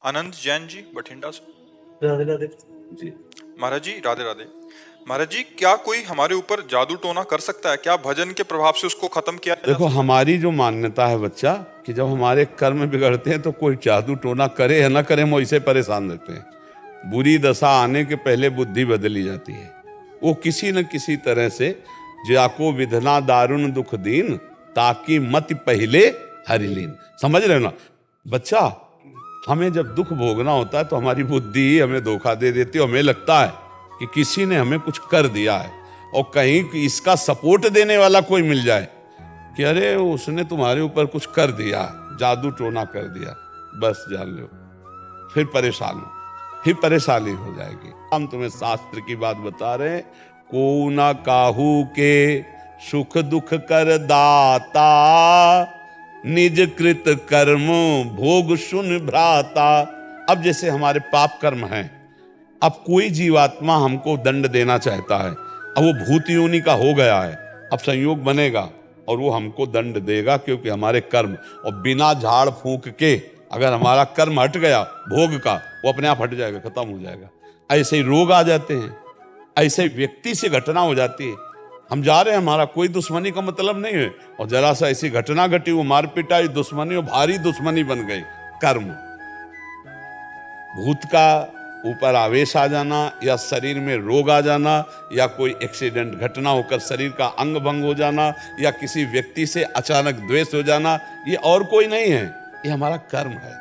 आनंद जैन जी बठिंडा से। राधे राधे जी। महाराज जी राधे राधे। महाराज जी, क्या कोई हमारे ऊपर जादू टोना कर सकता है? क्या भजन के प्रभाव से उसको खत्म किया जा देखो, सकता है? हमारी जो मान्यता है बच्चा, कि जब हमारे कर्म बिगड़ते हैं तो कोई जादू टोना करे या ना करे, हम वैसे परेशान रहते हैं। बुरी दशा आने के पहले बुद्धि बदली जाती है। वो किसी न किसी तरह से जाको विधना दारुण दुख दीन, ताकि मत पहले हरिलीन। समझ रहे हो ना बच्चा? हमें जब दुख भोगना होता है तो हमारी बुद्धि ही हमें धोखा दे देती है। हमें लगता है कि किसी ने हमें कुछ कर दिया है, और कहीं इसका सपोर्ट देने वाला कोई मिल जाए कि अरे उसने तुम्हारे ऊपर कुछ कर दिया, जादू टोना कर दिया, बस जान लो फिर परेशान हो, फिर परेशानी हो जाएगी। हम तुम्हें शास्त्र की बात बता रहे हैं, को ना काहू के सुख दुख कर दाता, निज कृत कर्म भोग सुन भ्राता। अब जैसे हमारे पाप कर्म हैं, अब कोई जीवात्मा हमको दंड देना चाहता है, अब वो भूत योनि का हो गया है, अब संयोग बनेगा और वो हमको दंड देगा, क्योंकि हमारे कर्म, और बिना झाड़ फूंक के अगर हमारा कर्म हट गया भोग का, वो अपने आप हट जाएगा, खत्म हो जाएगा। ऐसे ही रोग आ जाते हैं, ऐसे ही व्यक्ति से घटना हो जाती है। हम जा रहे हैं, हमारा कोई दुश्मनी का मतलब नहीं है, और जरा सा ऐसी घटना घटी, वो मार पिटाई, दुश्मनी, और भारी दुश्मनी बन गई। कर्म, भूत का ऊपर आवेश आ जाना, या शरीर में रोग आ जाना, या कोई एक्सीडेंट घटना होकर शरीर का अंग भंग हो जाना, या किसी व्यक्ति से अचानक द्वेष हो जाना, ये और कोई नहीं है, ये हमारा कर्म है।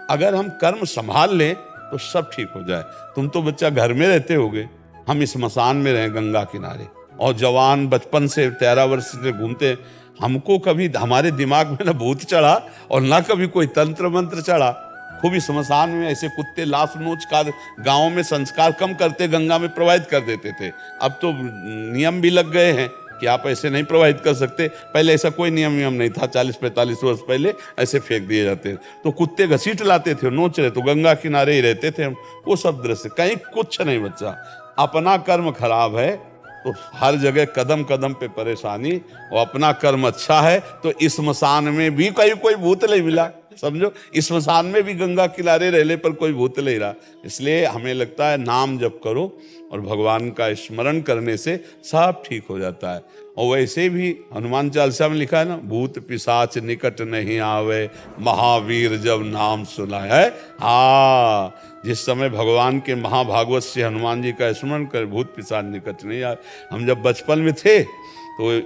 अगर हम कर्म संभाल लें तो सब ठीक हो जाए। तुम तो बच्चा घर में रहते होगे, हम स्मशान में रहे गंगा किनारे, और जवान बचपन से 13 वर्ष से घूमते, हमको कभी हमारे दिमाग में ना भूत चढ़ा और ना कभी कोई तंत्र मंत्र चढ़ा। खूब स्मशान में ऐसे कुत्ते लाश नोच का गाँव में संस्कार कम करते, गंगा में प्रवाहित कर देते थे। अब तो नियम भी लग गए हैं कि आप ऐसे नहीं प्रवाहित कर सकते। पहले ऐसा कोई नियम नहीं था, 40-45 वर्ष पहले ऐसे फेंक दिए जाते, तो कुत्ते घसीट लाते थे, नोच रहे, तो गंगा किनारे ही रहते थे हम। वो सब दृश्य, कहीं कुछ नहीं बच्चा। अपना कर्म खराब है तो हर जगह कदम कदम पे परेशानी, और अपना कर्म अच्छा है तो इस स्मशान में भी कहीं कोई भूत नहीं मिला। समझो, इस स्मशान में भी गंगा किनारे रहने पर कोई भूत नहीं रहा। इसलिए हमें लगता है नाम जप करो और भगवान का स्मरण करने से सब ठीक हो जाता है। और वैसे भी हनुमान चालीसा में लिखा है ना, भूत पिशाच निकट नहीं आवे, महावीर जब नाम सुना है। हाँ, जिस समय भगवान के महाभागवत से हनुमान जी का स्मरण कर, भूत पिशाच निकट नहीं आए। हम जब बचपन में थे तो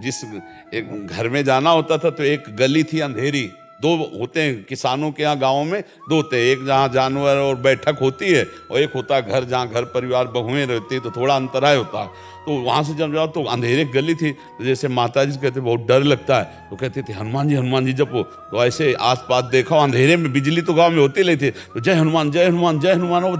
जिस एक घर में जाना होता था, तो एक गली थी अंधेरी, दो होते हैं किसानों के यहाँ गाँव में, दो होते हैं, एक जहाँ जानवर और बैठक होती है, और एक होता है घर, जहाँ घर परिवार बहुएं रहती है, तो थोड़ा अंतराय होता है। तो वहाँ से जब जाओ तो अंधेरे गली थी, तो जैसे माता जी कहते बहुत डर लगता है, तो कहते थे हनुमान जी जपो। तो ऐसे आस पास देखा, अंधेरे में बिजली तो गाँव में होती नहीं थी, तो जय हनुमान जय हनुमान जय हनुमान, वो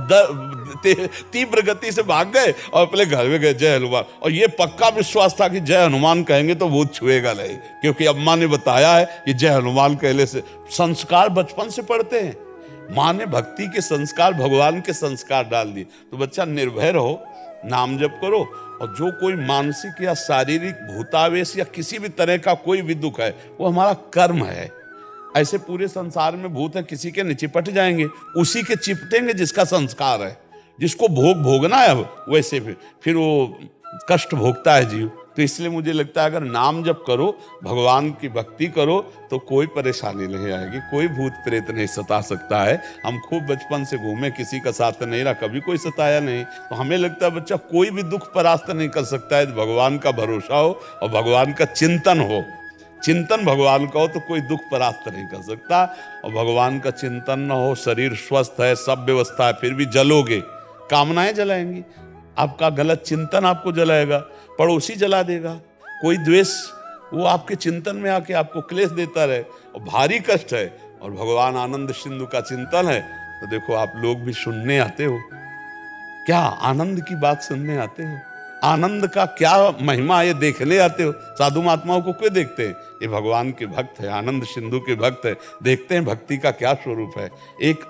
तीव्र गति से भाग गए और अपने घर में गए, जय हनुमान। और ये पक्का विश्वास था कि जय हनुमान कहेंगे तो भूत छुएगा नहीं, क्योंकि अम्मा ने बताया है कि जय हनुमान कहने से संस्कार बचपन से पढ़ते हैं। माँ ने भक्ति के संस्कार, भगवान के संस्कार डाल दिए। तो बच्चा निर्भय रहो, नाम जप करो, और जो कोई मानसिक या शारीरिक भूतावेश या किसी भी तरह का कोई भी दुख है, वो हमारा कर्म है। ऐसे पूरे संसार में भूत है, किसी के निचिपट जाएंगे, उसी के चिपटेंगे जिसका संस्कार है, जिसको भोग भोगना है। अब वैसे फिर वो कष्ट भोगता है जीव। तो इसलिए मुझे लगता है अगर नाम जप करो, भगवान की भक्ति करो, तो कोई परेशानी नहीं आएगी, कोई भूत प्रेत नहीं सता सकता है। हम खूब बचपन से घूमे, किसी का साथ नहीं रहा, कभी कोई सताया नहीं। तो हमें लगता है बच्चा कोई भी दुख परास्त नहीं कर सकता है, भगवान का भरोसा हो और भगवान का चिंतन हो। चिंतन भगवान का हो तो कोई दुख परास्त नहीं कर सकता। और भगवान का चिंतन न हो, शरीर स्वस्थ है, सब व्यवस्था है, फिर भी जलोगे, कामनाएं जलाएंगी। आपका गलत चिंतन आपको जलाएगा, पड़ोसी जला देगा, कोई द्वेष वो आपके चिंतन में आके आपको क्लेश देता रहे, और भारी कष्ट है। और भगवान आनंद सिंधु का चिंतन है, तो देखो आप लोग भी सुनने आते हो, क्या आनंद की बात सुनने आते हो, आनंद का क्या महिमा ये देखने आते हो। साधु महात्माओं को क्यों देखते हैं? ये भगवान के भक्त है, आनंद सिंधु के भक्त है, देखते हैं भक्ति का क्या स्वरूप है। एक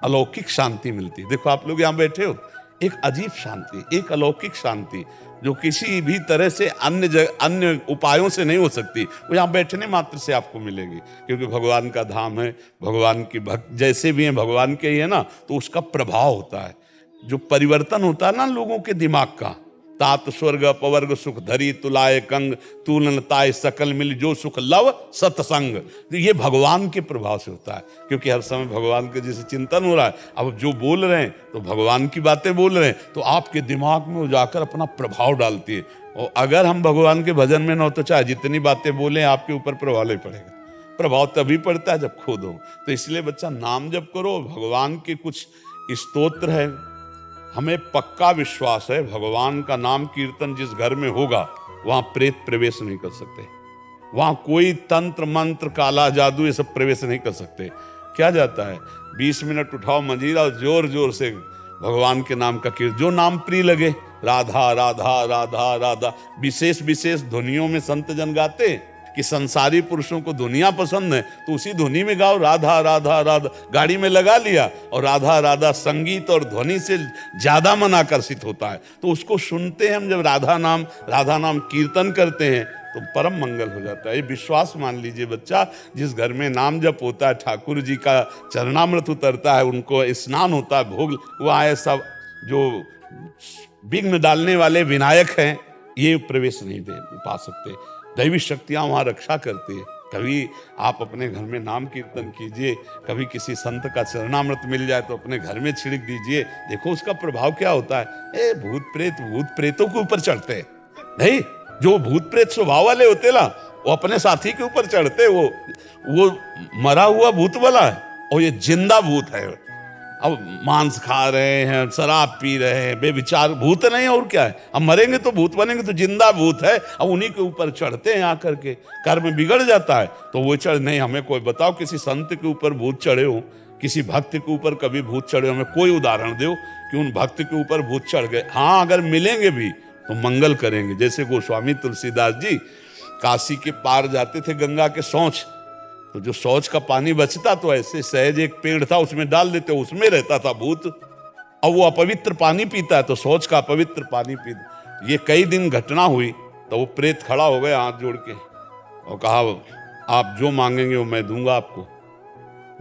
अलौकिक शांति मिलती है। देखो आप लोग यहाँ बैठे हो, एक अजीब शांति, एक अलौकिक शांति जो किसी भी तरह से अन्य उपायों से नहीं हो सकती, वो यहाँ बैठने मात्र से आपको मिलेगी। क्योंकि भगवान का धाम है, भगवान की भक्त जैसे भी हैं भगवान के ही है ना, तो उसका प्रभाव होता है, जो परिवर्तन होता है ना लोगों के दिमाग का। तात स्वर्ग अपवर्ग सुख धरी तुलाए कंग, तूलन ताय सकल मिल जो सुख लव सत्संग। तो ये भगवान के प्रभाव से होता है, क्योंकि हर समय भगवान के जैसे चिंतन हो रहा है। अब जो बोल रहे हैं तो भगवान की बातें बोल रहे हैं, तो आपके दिमाग में वो जाकर अपना प्रभाव डालती है। और अगर हम भगवान के भजन में न हो तो चाहे जितनी बातें बोले आपके ऊपर प्रभाव नहीं पड़ेगा। प्रभाव तभी पड़ता है जब खुद हो। तो इसलिए बच्चा नाम जप करो। भगवान के कुछ स्तोत्र है, हमें पक्का विश्वास है भगवान का नाम कीर्तन जिस घर में होगा वहां प्रेत प्रवेश नहीं कर सकते, वहां कोई तंत्र मंत्र काला जादू ये सब प्रवेश नहीं कर सकते। क्या जाता है 20 मिनट उठाओ मंजीरा और जोर जोर से भगवान के नाम का कीर्तन, जो नाम प्रिय लगे, राधा राधा राधा राधा। विशेष विशेष ध्वनियों में संत जन गाते कि संसारी पुरुषों को दुनिया पसंद है तो उसी धुनी में गाओ राधा राधा राधा। गाड़ी में लगा लिया और राधा राधा, संगीत और ध्वनि से ज्यादा मन आकर्षित होता है, तो उसको सुनते हैं हम। जब राधा नाम कीर्तन करते हैं तो परम मंगल हो जाता है। ये विश्वास मान लीजिए बच्चा, जिस घर में नाम जप होता है, ठाकुर जी का चरणामृत उतरता है, उनको स्नान होता है, भोग वो आए, सब जो विघ्न डालने वाले विनायक हैं ये प्रवेश नहीं दे पा सकते। दैवी शक्तियां वहां रक्षा करती है। कभी आप अपने घर में नाम कीर्तन कीजिए, कभी किसी संत का चरणामृत मिल जाए तो अपने घर में छिड़क दीजिए, देखो उसका प्रभाव क्या होता है। भूत प्रेतों के ऊपर चढ़ते हैं नहीं, जो भूत प्रेत स्वभाव वाले होते ना वो अपने साथी के ऊपर चढ़ते, वो मरा हुआ भूत वाला है और ये जिंदा भूत है। अब मांस खा रहे हैं, शराब पी रहे हैं, बेविचार भूत नहीं और क्या है। अब मरेंगे तो भूत बनेंगे, तो जिंदा भूत है। अब उन्हीं के ऊपर चढ़ते हैं आकर के, कर्म बिगड़ जाता है तो वो चढ़ नहीं। हमें कोई बताओ किसी संत के ऊपर भूत चढ़े हो, किसी भक्त के ऊपर कभी भूत चढ़े हो, हमें कोई उदाहरण दो कि उन भक्त के ऊपर भूत चढ़ गए। हाँ अगर मिलेंगे भी तो मंगल करेंगे। जैसे गोस्वामी तुलसीदास जी काशी के पार जाते थे गंगा के शौच, तो जो शौच का पानी बचता तो ऐसे सहज एक पेड़ था उसमें डाल देते, उसमें रहता था भूत। अब वो अपवित्र पानी पीता है तो शौच का अपवित्र पानी पीता। ये कई दिन घटना हुई तो वो प्रेत खड़ा हो गया हाथ जोड़ के और कहा आप जो मांगेंगे वो मैं दूंगा आपको।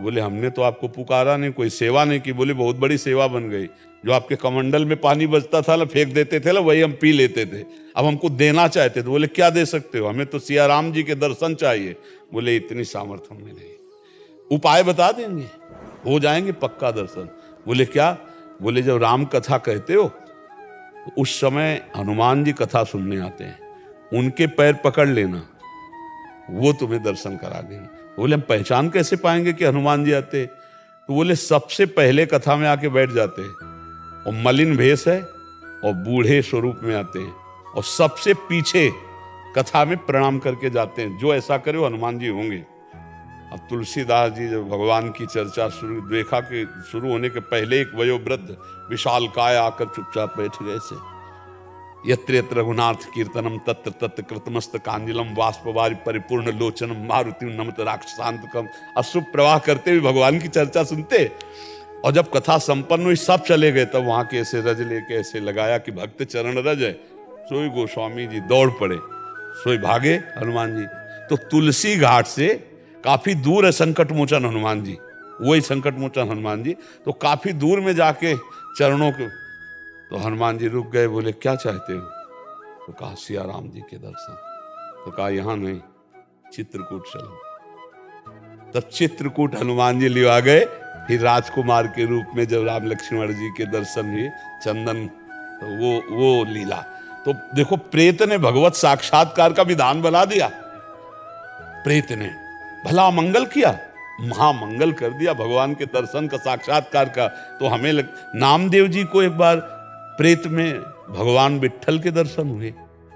बोले हमने तो आपको पुकारा नहीं, कोई सेवा नहीं की। बोले बहुत बड़ी सेवा बन गई, जो आपके कमंडल में पानी बचता था ना, फेंक देते थे ना, वही हम पी लेते थे, अब हमको देना चाहते थे। बोले क्या दे सकते हो, हमें तो सिया राम जी के दर्शन चाहिए। बोले इतनी सामर्थ्य हमें नहीं, उपाय बता देंगे, हो जाएंगे पक्का दर्शन। बोले क्या? बोले जब राम कथा कहते हो तो उस समय हनुमान जी कथा सुनने आते हैं, उनके पैर पकड़ लेना, वो तुम्हें दर्शन करा देंगे। बोले हम पहचान कैसे पाएंगे कि हनुमान जी आते? तो बोले सबसे पहले कथा में आके बैठ जाते हैं और मलिन भेष है और बूढ़े स्वरूप में आते हैं और सबसे पीछे कथा में प्रणाम करके जाते हैं। जो ऐसा करे वो हनुमान जी होंगे। अब तुलसीदास जी जब भगवान की चर्चा शुरू देखा कि शुरू होने के पहले एक वयोवृद्ध विशाल काय आकर चुपचाप बैठ गए से। यत्र यत्र रघुनाथ कीर्तनम तत्र तत्र कृतमस्त कांजलम वाष्पवारि परिपूर्ण लोचनम मारुति नमत राक्षसांतकम। अश्रु प्रवाह करते हुए भगवान की चर्चा सुनते। और जब कथा संपन्न हुई सब चले गए तब वहां के ऐसे रज लेके ऐसे लगाया कि भक्त चरण रज है। सोई गोस्वामी जी दौड़ पड़े, सोई भागे हनुमान जी। तो तुलसी घाट से काफी दूर है संकट मोचन हनुमान जी, वही संकट मोचन हनुमान जी। तो काफी दूर में जाके चरणों के, तो हनुमान जी रुक गए। बोले क्या चाहते हो? तो कहा सिया राम जी के दर्शन। तो कहा यहां नहीं, चित्रकूट चलो। तब चित्रकूट हनुमान जी ले आ गए। फिर राजकुमार के रूप में जब राम लक्ष्मण जी के दर्शन हुए, चंदन, तो वो लीला। तो देखो प्रेत ने भगवत साक्षात्कार का विधान बना दिया। प्रेत ने भला मंगल किया, महामंगल कर दिया भगवान के दर्शन का, साक्षात्कार का। तो हमें नामदेव जी को एक बार प्रेत में भगवान विट्ठल के दर्शन हुए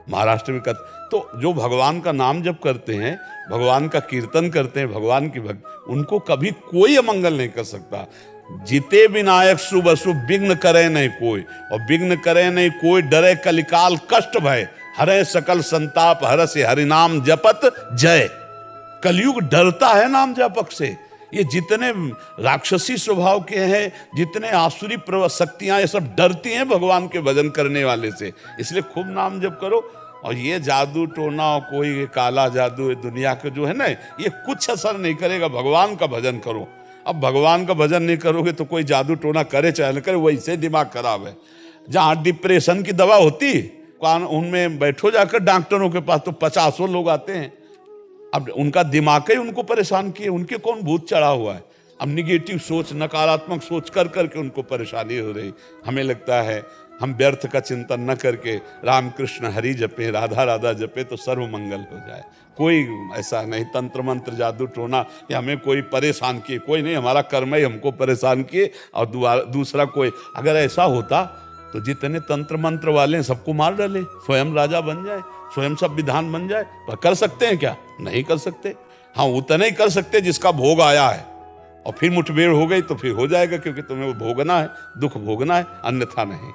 महाराष्ट्र में। तो जो भगवान का नाम जप करते हैं, भगवान का कीर्तन करते हैं, भगवान की भक्ति, उनको कभी कोई अमंगल नहीं कर सकता। जिते विनायक शुभ अशुभ विघ्न करे नहीं कोई, और विघ्न करे नहीं कोई, डरे कलिकाल कष्ट भय, हरे सकल संताप हरस हरिनाम जपत जय। कलयुग डरता है नाम जपक से ये जितने राक्षसी स्वभाव के हैं, जितने आसुरी शक्तियां, ये सब डरती हैं भगवान के भजन करने वाले से। इसलिए खूब नाम जप करो। और ये जादू टोना और कोई काला जादू दुनिया के जो है ना, ये कुछ असर नहीं करेगा। भगवान का भजन करो। अब भगवान का भजन नहीं करोगे तो कोई जादू टोना करे चाहे न करे, वैसे दिमाग खराब है। जहाँ डिप्रेशन की दवा होती, उनमें बैठो जाकर डॉक्टरों के पास, तो 50 लोग आते हैं। अब उनका दिमाग ही उनको परेशान किए, उनके कौन भूत चढ़ा हुआ है। अब निगेटिव सोच, नकारात्मक सोच कर करके उनको परेशानी हो रही। हमें लगता है हम व्यर्थ का चिंतन न करके राम कृष्ण हरि जपे, राधा राधा जपे तो सर्व मंगल हो जाए। कोई ऐसा नहीं तंत्र मंत्र जादू टोना या हमें कोई परेशान किए, कोई नहीं। हमारा कर्म ही हमको परेशान किए। और दूसरा कोई अगर ऐसा होता तो जितने तंत्र मंत्र वाले हैं सबको मार डाले, स्वयं राजा बन जाए, स्वयं सब विधान बन जाए। पर कर सकते हैं क्या? नहीं कर सकते। हाँ, उतना ही कर सकते जिसका भोग आया है। और फिर मुठभेड़ हो गई तो फिर हो जाएगा, क्योंकि तुम्हें वो भोगना है, दुख भोगना है, अन्यथा नहीं।